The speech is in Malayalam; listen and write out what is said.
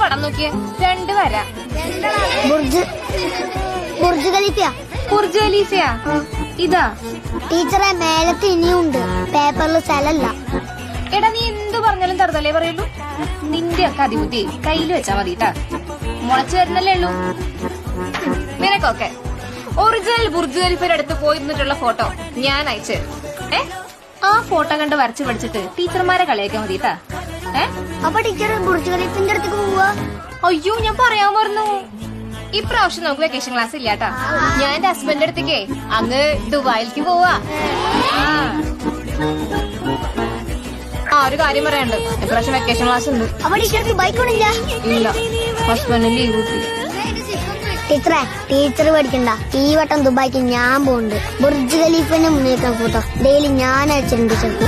പടം നോക്കിയേ, 2 വര. ബുർജ് ഖലീഫയാ. ബുർജ് ഖലീഫയാ? ഇതാ ടീച്ചറെ, മേലത്ത് ഇനിയുണ്ട്, പേപ്പറിൽ സ്ഥലല്ല. എടാ, നീ എന്ത് പറഞ്ഞാലും തറുതലേ പറയുള്ളൂ. നിന്റെ ഒക്കെ അതിബുദ്ധി കയ്യിൽ വെച്ചാ മതിട്ടാ, മുളച്ചു വരുന്നല്ലേ ഉള്ളൂ നിനക്കൊക്കെ. ഒറിജിനൽ ബുർജ് ഖലീഫയുടെ അടുത്ത് പോയിരുന്നിട്ടുള്ള ഫോട്ടോ ഞാൻ അയച്ചു. ആ ഫോട്ടോ കണ്ട് വരച്ചു പഠിച്ചിട്ട് ടീച്ചർമാരെ കളിയാക്കാൻ മതിട്ടാ. അപ്പൊ ടീച്ചർ ബുർജ് ഖലീഫിന്റെ അടുത്തേക്ക് പോവാ? അയ്യോ, ഞാൻ പറയാൻ പറഞ്ഞു. ഇപ്രാവശ്യം നമുക്ക് വെക്കേഷൻ ക്ലാസ് ഇല്ലാട്ടാ. ഞാൻ എന്റെ ഹസ്ബൻഡിന്റെ അടുത്തേക്ക് അങ്ങ് ദുബായിലേക്ക് പോവാ. ഒരു കാര്യം പറയാനുണ്ട്, ഇപ്രാവശ്യം വെക്കേഷൻ ക്ലാസ് ഉണ്ട്. അപ്പൊ ടീച്ചർക്ക് ബൈക്കോണില്ല? ഇല്ല, ഹസ്ബൻഡിന് ലീവ് കിട്ടി. ടീച്ചറെ, ടീച്ചർ പഠിക്കണ്ട, ഈ വട്ടം ദുബായിക്ക് ഞാൻ പോകുന്നുണ്ട്. ബുർജ് ഖലീഫിന്റെ മുന്നിൽ ഫോട്ടോ ഡെയിലി ഞാൻ അയച്ചിട്ടുണ്ട് ടീച്ചർക്ക്.